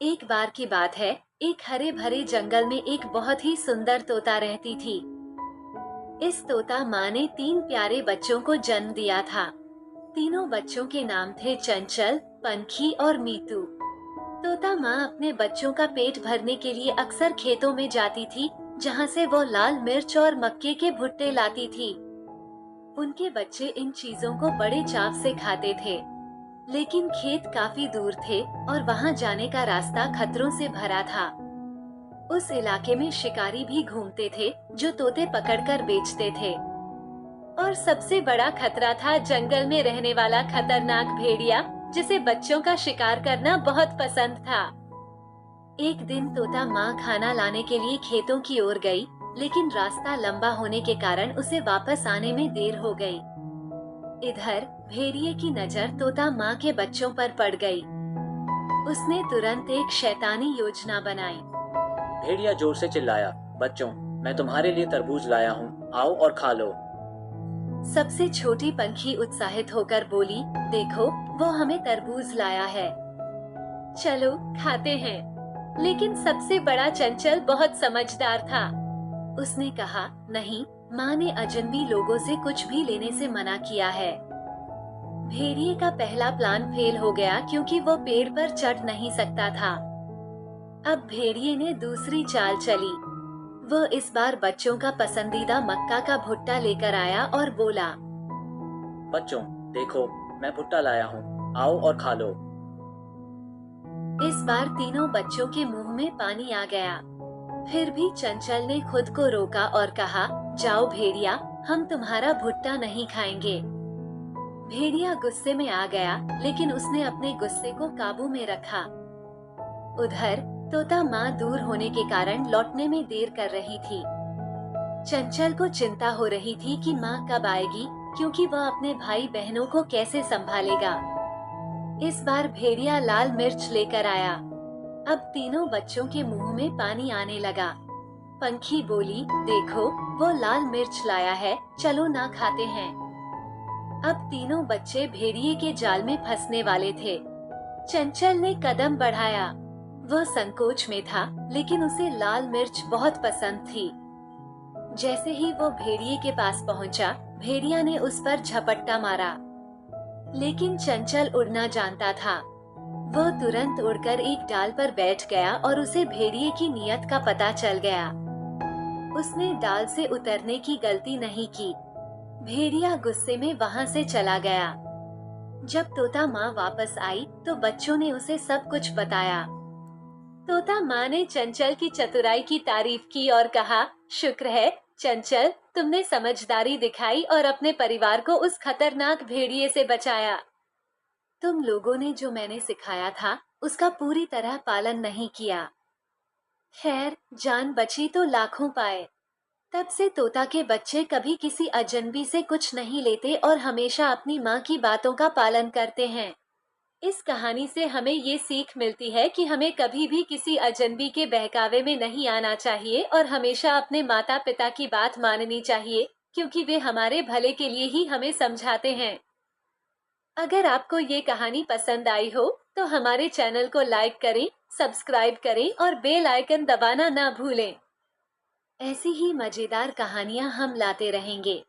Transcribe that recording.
एक बार की बात है। एक हरे भरे जंगल में एक बहुत ही सुंदर तोता रहती थी। इस तोता माँ ने तीन प्यारे बच्चों को जन्म दिया था। तीनों बच्चों के नाम थे चंचल, पंखी और मीतू। तोता माँ अपने बच्चों का पेट भरने के लिए अक्सर खेतों में जाती थी, जहाँ से वो लाल मिर्च और मक्के के भुट्टे लाती थी। उनके बच्चे इन चीजों को बड़े चाव से खाते थे। लेकिन खेत काफी दूर थे और वहाँ जाने का रास्ता खतरों से भरा था। उस इलाके में शिकारी भी घूमते थे, जो तोते पकड़कर बेचते थे। और सबसे बड़ा खतरा था जंगल में रहने वाला खतरनाक भेड़िया, जिसे बच्चों का शिकार करना बहुत पसंद था। एक दिन तोता माँ खाना लाने के लिए खेतों की ओर गई, लेकिन रास्ता लंबा होने के कारण उसे वापस आने में देर हो गई। इधर भेड़िए की नजर तोता माँ के बच्चों पर पड़ गई। उसने तुरंत एक शैतानी योजना बनाई। भेड़िया जोर से चिल्लाया, बच्चों, मैं तुम्हारे लिए तरबूज लाया हूँ, आओ और खा लो। सबसे छोटी पंखी उत्साहित होकर बोली, देखो, वो हमें तरबूज लाया है, चलो खाते हैं। लेकिन सबसे बड़ा चंचल बहुत समझदार था। उसने कहा, नहीं, माँ ने अजनबी लोगों से कुछ भी लेने से मना किया है। भेड़िए का पहला प्लान फेल हो गया क्योंकि वो पेड़ पर चढ़ नहीं सकता था। अब भेड़िए ने दूसरी चाल चली। वो इस बार बच्चों का पसंदीदा मक्का का भुट्टा लेकर आया और बोला, बच्चों, देखो, मैं भुट्टा लाया हूँ, आओ और खा लो। इस बार तीनों बच्चों के मुंह में पानी आ गया। फिर भी चंचल ने खुद को रोका और कहा, जाओ भेड़िया, हम तुम्हारा भुट्टा नहीं खाएंगे। भेड़िया गुस्से में आ गया, लेकिन उसने अपने गुस्से को काबू में रखा। उधर तोता माँ दूर होने के कारण लौटने में देर कर रही थी। चंचल को चिंता हो रही थी कि माँ कब आएगी, क्योंकि वह अपने भाई बहनों को कैसे संभालेगा। इस बार भेड़िया लाल मिर्च लेकर आया। अब तीनों बच्चों के मुंह में पानी आने लगा। पंखी बोली, देखो, वो लाल मिर्च लाया है, चलो ना खाते हैं। अब तीनों बच्चे भेड़िए के जाल में फंसने वाले थे। चंचल ने कदम बढ़ाया। वह संकोच में था, लेकिन उसे लाल मिर्च बहुत पसंद थी। जैसे ही वो भेड़िए के पास पहुंचा, भेड़िया ने उस पर झपट्टा मारा। लेकिन चंचल उड़ना जानता था। वो तुरंत उड़कर एक डाल पर बैठ गया और उसे भेड़िए की नीयत का पता चल गया। उसने डाल से उतरने की गलती नहीं की। भेड़िया गुस्से में वहाँ से चला गया। जब तोता माँ वापस आई, तो बच्चों ने उसे सब कुछ बताया। तोता माँ ने चंचल की चतुराई की तारीफ की और कहा, शुक्र है चंचल, तुमने समझदारी दिखाई और अपने परिवार को उस खतरनाक भेड़िए से बचाया। तुम लोगों ने जो मैंने सिखाया था, उसका पूरी तरह पालन नहीं किया। खैर, जान बची तो लाखों पाए। तब से तोता के बच्चे कभी किसी अजनबी से कुछ नहीं लेते और हमेशा अपनी माँ की बातों का पालन करते हैं। इस कहानी से हमें ये सीख मिलती है कि हमें कभी भी किसी अजनबी के बहकावे में नहीं आना चाहिए और हमेशा अपने माता पिता की बात माननी चाहिए, क्योंकि वे हमारे भले के लिए ही हमें समझाते हैं। अगर आपको ये कहानी पसंद आई हो, तो हमारे चैनल को लाइक करें, सब्सक्राइब करें और बेल आइकन दबाना ना भूलें। ऐसी ही मजेदार कहानियाँ हम लाते रहेंगे।